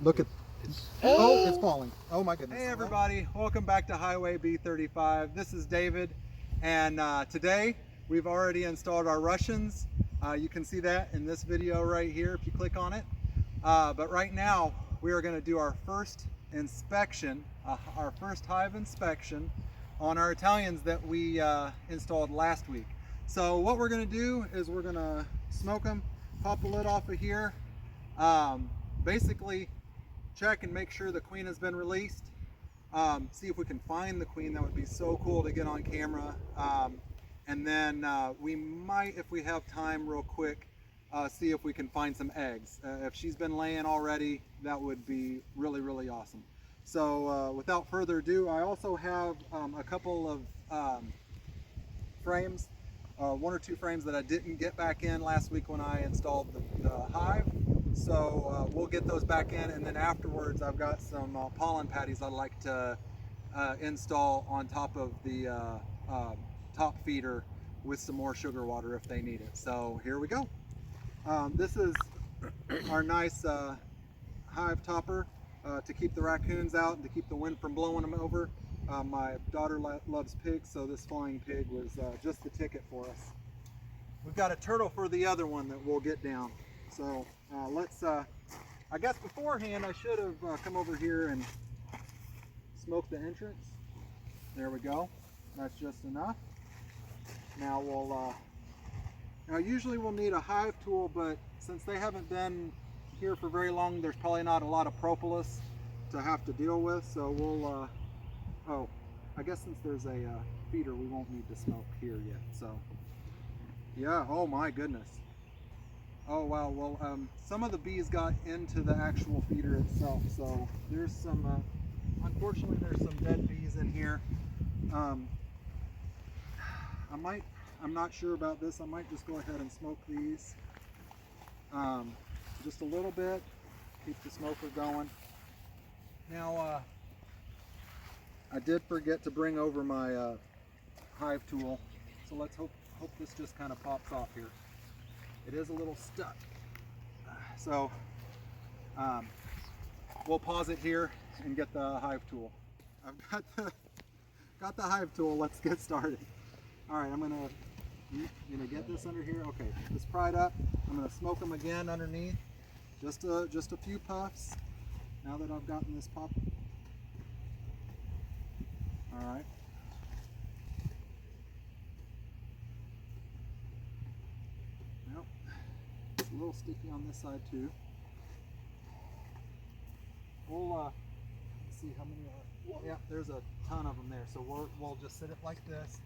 Look at, oh, it's falling. Oh my goodness. Hey everybody, welcome back to Highway B35. This is David, and today we've already installed our Russians. You can see that in this video right here if you click on it. But right now we are going to do our first inspection, our first hive inspection on our Italians that we installed last week. So what we're going to do is we're going to smoke them, pop the lid off of here, basically check and make sure the queen has been released. See if we can find the queen. That would be so cool to get on camera. And then we might, if we have time real quick, see if we can find some eggs. If she's been laying already, that would be really, really awesome. So without further ado, I also have a couple of frames, one or two frames that I didn't get back in last week when I installed the hive. So we'll get those back in, and then afterwards I've got some pollen patties I'd like to install on top of the top feeder with some more sugar water if they need it. So here we go. This is our nice hive topper to keep the raccoons out and to keep the wind from blowing them over. My daughter loves pigs, so this flying pig was just the ticket for us. We've got a turtle for the other one that we'll get down. So let's, I guess beforehand I should have come over here and smoked the entrance. There we go. That's just enough. Now we'll, now usually we'll need a hive tool, but since they haven't been here for very long, there's probably not a lot of propolis to have to deal with. So we'll, oh, I guess since there's a feeder, we won't need to smoke here yet. So yeah, oh my goodness. Oh wow, well some of the bees got into the actual feeder itself, so there's some, unfortunately there's some dead bees in here. I'm not sure about this, I might just go ahead and smoke these. Just a little bit, keep the smoker going. Now, I did forget to bring over my hive tool, so let's hope this just kind of pops off here. It is a little stuck. So we'll pause it here and get the hive tool. I've got the hive tool. Let's get started. All right, I'm gonna get this under here. Okay, it's pried up. I'm gonna smoke them again underneath. Just a few puffs. Now that I've gotten this pop. All right. A little sticky on this side too. We'll see how many are. Yeah, there's a ton of them there. So we'll just sit it like this.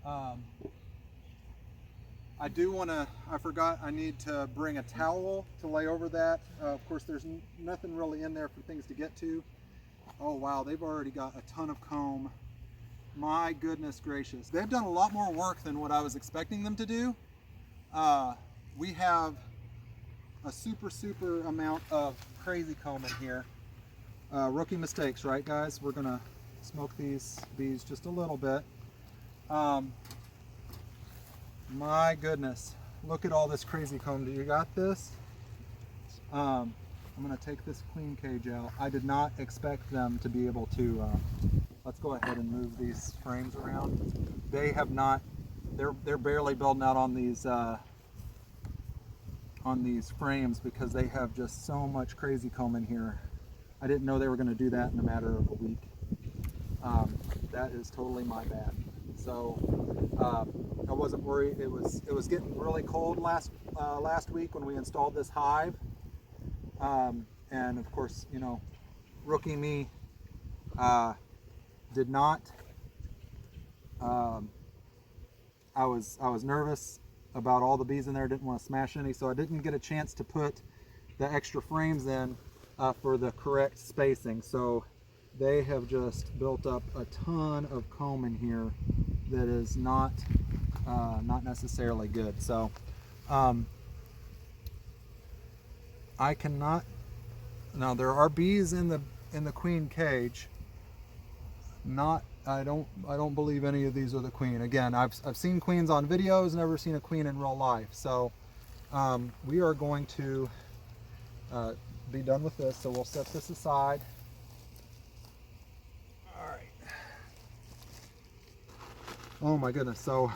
I do want to. I forgot. I need to bring a towel to lay over that. Of course, there's nothing really in there for things to get to. Oh wow, they've already got a ton of comb. My goodness gracious, they've done a lot more work than what I was expecting them to do. We have a super amount of crazy comb in here. Rookie mistakes, right guys? We're gonna smoke these bees just a little bit. My goodness, look at all this crazy comb. Do you got this? I'm gonna take this queen cage out. I did not expect them to be able to, let's go ahead and move these frames around. They have not, they're barely building out on these frames because they have just so much crazy comb in here. I didn't know they were going to do that in a matter of a week. That is totally my bad. So I wasn't worried. It was getting really cold last week when we installed this hive, and of course, you know, rookie me did not. I was nervous about all the bees in there, didn't want to smash any, so I didn't get a chance to put the extra frames in for the correct spacing. So they have just built up a ton of comb in here that is not necessarily good. So I cannot. Now there are bees in the queen cage. I don't believe any of these are the queen. Again, I've seen queens on videos, never seen a queen in real life. So we are going to be done with this, so we'll set this aside. All right. Oh my goodness. So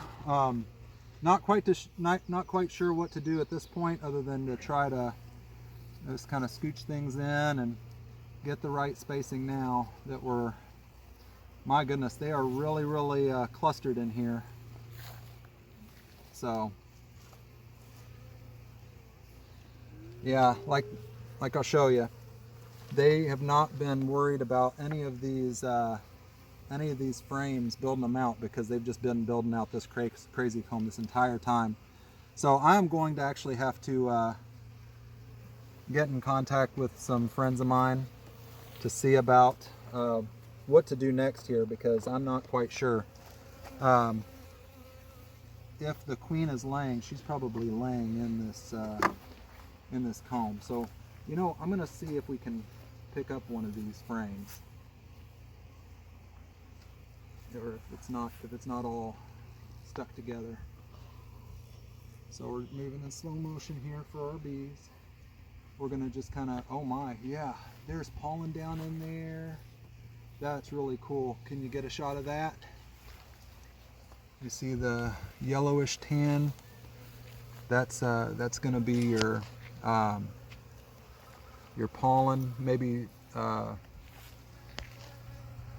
not quite sure what to do at this point, other than to try to just kind of scooch things in and get the right spacing now that we're, my goodness, they are really clustered in here. So yeah, like I'll show you, they have not been worried about any of these frames, building them out, because they've just been building out this crazy comb this entire time. So I'm going to actually have to get in contact with some friends of mine to see about what to do next here, because I'm not quite sure. If the queen is laying, she's probably laying in this comb. So, you know, I'm going to see if we can pick up one of these frames, or if it's not all stuck together. So we're moving in slow motion here for our bees. We're gonna just kind of, oh my, yeah, there's pollen down in there. That's really cool. Can you get a shot of that? You see the yellowish tan? That's gonna be your pollen, maybe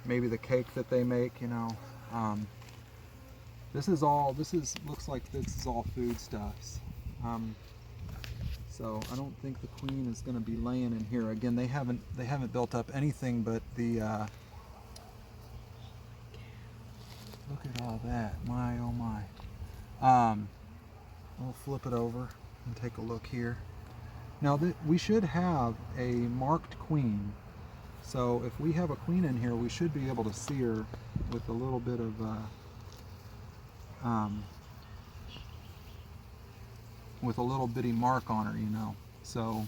the cake that they make, you know. Looks like this is all foodstuffs. So I don't think the queen is going to be laying in here. Again, they haven't built up anything but the. Look at all that! My oh my. We'll flip it over and take a look here. Now we should have a marked queen. So if we have a queen in here, we should be able to see her with a little bit of with a little bitty mark on her, you know. So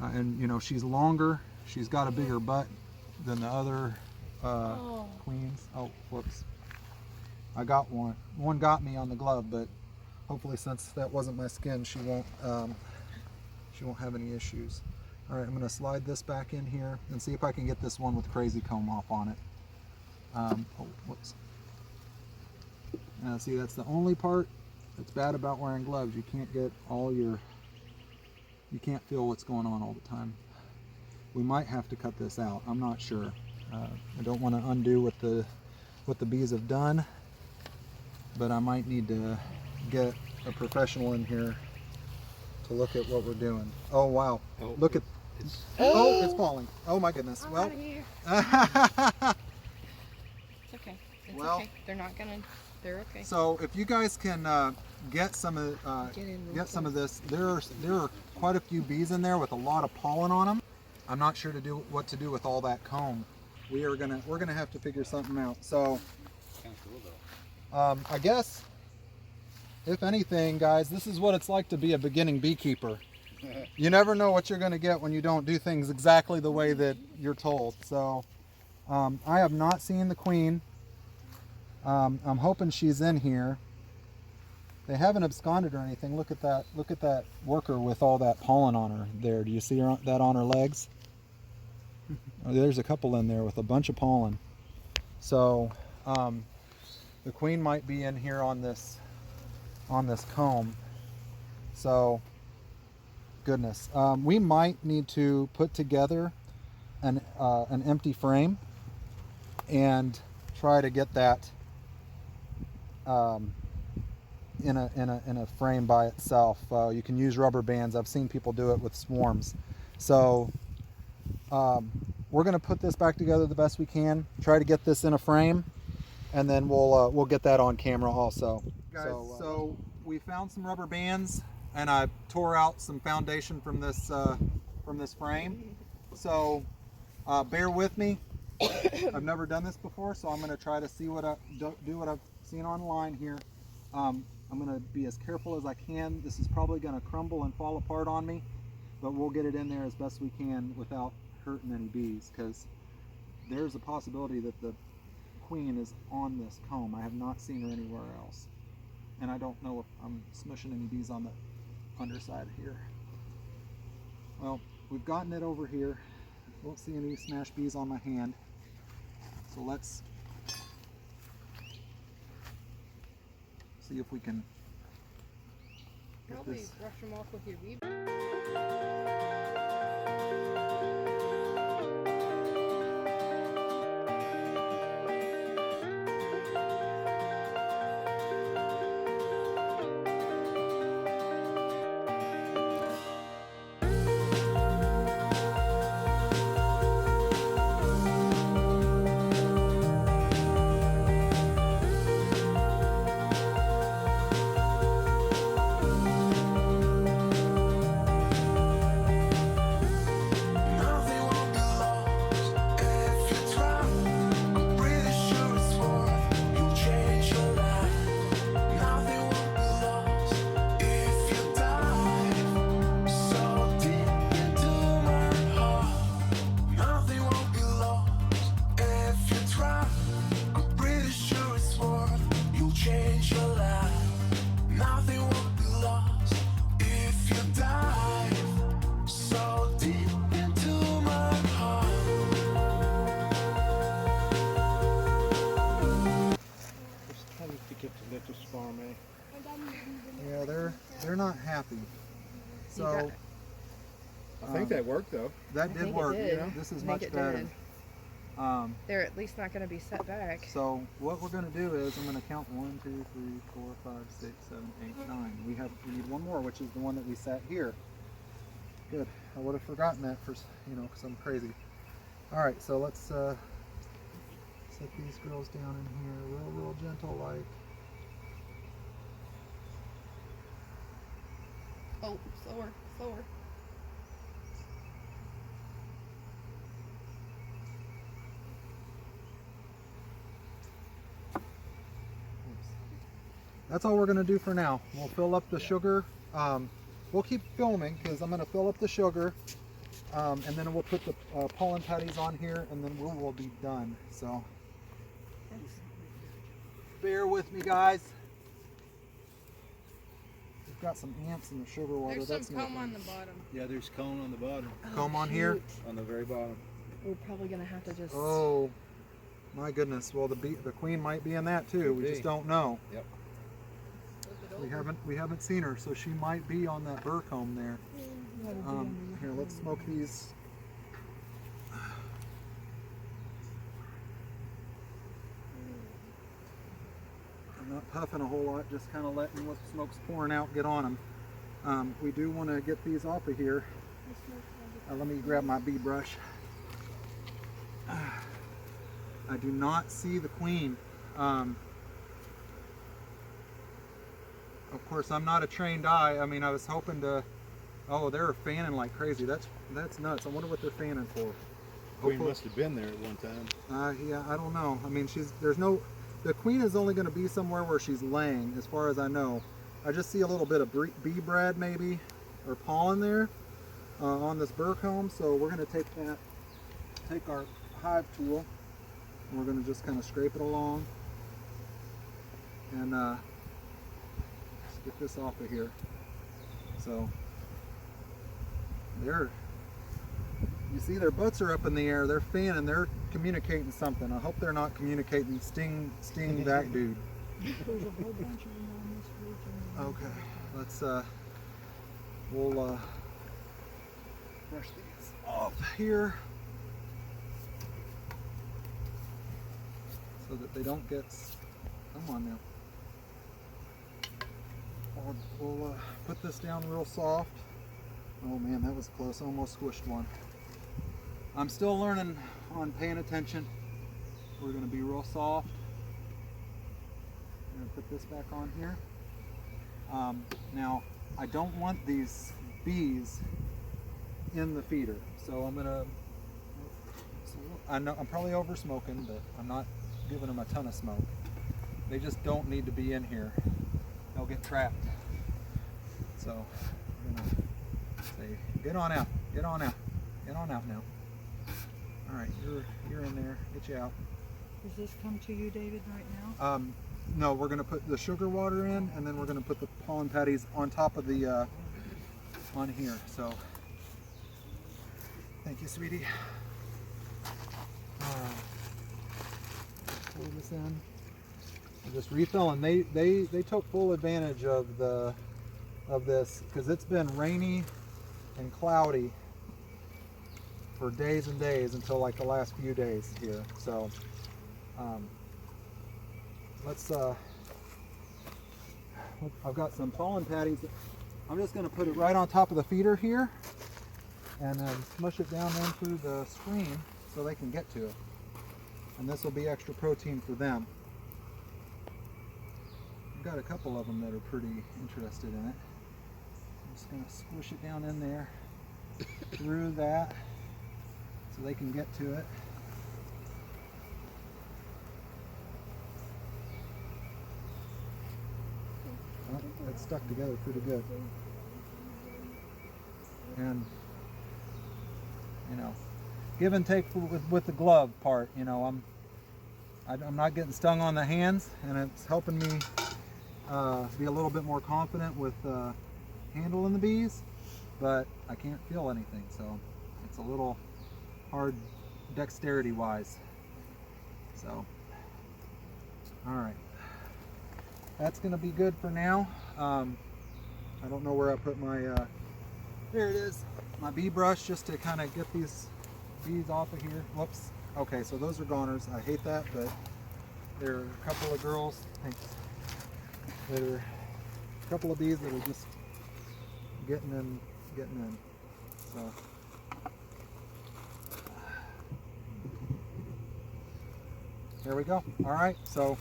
and you know, she's longer, she's got a bigger butt than the other queens. Oh, whoops, I got one got me on the glove, but hopefully, since that wasn't my skin, she won't have any issues. All right, I'm going to slide this back in here and see if I can get this one with crazy comb off on it. Oh, whoops. Now, see, that's the only part that's bad about wearing gloves. You can't get you can't feel what's going on all the time. We might have to cut this out. I'm not sure. I don't want to undo what the bees have done, but I might need to get a professional in here to look at what we're doing. Oh wow! Oh, look at it's falling. Oh my goodness! I'm well, out of here. It's okay. It's okay. They're not gonna. They're okay. So if you guys can get some of this, there are quite a few bees in there with a lot of pollen on them. I'm not sure what to do with all that comb. We're gonna have to figure something out. So I guess, if anything, guys, this is what it's like to be a beginning beekeeper. You never know what you're going to get when you don't do things exactly the way that you're told. So I have not seen the queen. I'm hoping she's in here. They haven't absconded or anything. Look at that worker with all that pollen on her there. Do you see that on her legs? There's a couple in there with a bunch of pollen. So the queen might be in here on this comb. So goodness, we might need to put together an empty frame and try to get that in a frame by itself. You can use rubber bands. I've seen people do it with swarms. So we're going to put this back together the best we can, try to get this in a frame, and then we'll get that on camera also. Guys, so we found some rubber bands, and I tore out some foundation from this frame. So bear with me. I've never done this before, so I'm going to try to see what I've seen online here. I'm going to be as careful as I can. This is probably going to crumble and fall apart on me, but we'll get it in there as best we can without hurting any bees, because there's a possibility that the queen is on this comb. I have not seen her anywhere else, and I don't know if I'm smushing any bees on the underside here. Well, we've gotten it over here. Won't see any smashed bees on my hand. So let's see if we can get Probably this. brush them off with your bee. Yeah, they're not happy. So I think that worked though. that I did think it work. did. This is I much think it better. did. They're at least not going to be set back. So what we're going to do is I'm going to count 1, 2, 3, 4, 5, 6, 7, 8, 9. We need one more, which is the one that we sat here. Good. I would have forgotten that for because I'm crazy. All right, so let's set these girls down in here, real gentle like. Oh, slower. That's all we're going to do for now. We'll fill up the sugar. We'll keep filming because I'm going to fill up the sugar, and then we'll put the pollen patties on here, and then we will be done. So bear with me, guys. We've got some ants in the sugar water. There's That's some no comb fun. on the bottom. Yeah, there's cone on the bottom. Comb on here? On the very bottom. We're probably going to have to just... Oh my goodness. Well, the queen might be in that too. We just don't know. Yep. We haven't seen her, so she might be on that burr comb there. Here, let's smoke these. I'm not puffing a whole lot, just kind of letting what the smoke's pouring out get on them. We do want to get these off of here. Let me grab my bee brush. I do not see the queen. Of course, I'm not a trained eye. I mean, I was hoping to. Oh, they're fanning like crazy. That's nuts. I wonder what they're fanning for. Queen must have been there at one time. Yeah, I don't know. I mean, the queen is only going to be somewhere where she's laying, as far as I know. I just see a little bit of bee bread, maybe, or pollen there on this burr comb. So we're going to take our hive tool, and we're going to just kind of scrape it along, and let's get this off of here. So you see their butts are up in the air. They're fanning. They're communicating something. I hope they're not communicating sting that dude. There's a whole bunch of them on this region. Okay, let's we'll brush these off here so that they don't get. Come on now. We'll put this down real soft. Oh man, that was close. I almost squished one. I'm still learning on paying attention. We're going to be real soft. I'm going to put this back on here. Now, I don't want these bees in the feeder, so I'm going to. I know I'm probably over smoking, but I'm not giving them a ton of smoke. They just don't need to be in here. They'll get trapped. So I'm gonna say, get on out, get on out, get on out now. All right, you're in there. Get you out. Does this come to you, David, right now? No, we're gonna put the sugar water in, and then we're gonna put the pollen patties on top of the on here. So Thank you, sweetie. Pull this in. And just refill, and they took full advantage of this because it's been rainy and cloudy for days and days until like the last few days here. So let's I've got some pollen patties. I'm just going to put it right on top of the feeder here and then smush it down into the screen so they can get to it. And this will be extra protein for them. I've got a couple of them that are pretty interested in it. I'm just going to squish it down in there through that so they can get to it. Oh, it's stuck together pretty good. And, you know, give and take with the glove part. You know, I'm not getting stung on the hands, and it's helping me be a little bit more confident with handling the bees, but I can't feel anything, so it's a little hard dexterity wise. So, all right, that's gonna be good for now. I don't know where I put my there it is, my bee brush, just to kind of get these bees off of here. Whoops. Okay, so those are goners. I hate that, but there are a couple of girls. Thanks. There are a couple of bees that are just getting in. So there we go. All right, so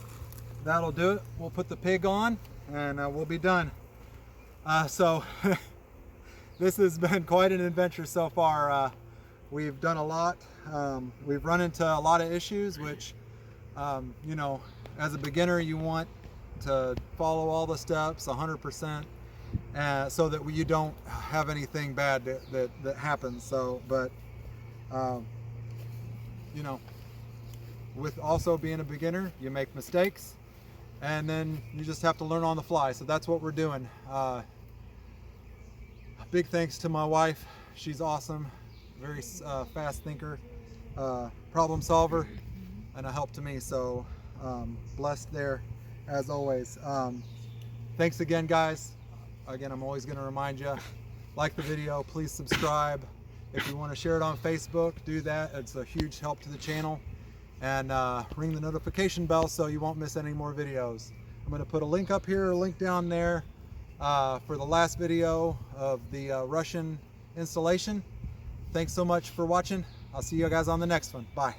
that'll do it. We'll put the pig on, and we'll be done. So this has been quite an adventure so far. We've done a lot. We've run into a lot of issues, which, you know, as a beginner, you want to follow all the steps 100%, so that you don't have anything bad that happens. So, but, you know, with also being a beginner, you make mistakes, and then you just have to learn on the fly. So that's what we're doing. Big thanks to my wife. She's awesome. Very fast thinker, problem solver, and a help to me. So blessed there as always. Thanks again, guys. Again, I'm always going to remind you, like the video, please subscribe. If you want to share it on Facebook, do that. It's a huge help to the channel. And ring the notification bell so you won't miss any more videos. I'm going to put a link up here, a link down there for the last video of the Russian installation. Thanks so much for watching. I'll see you guys on the next one. Bye.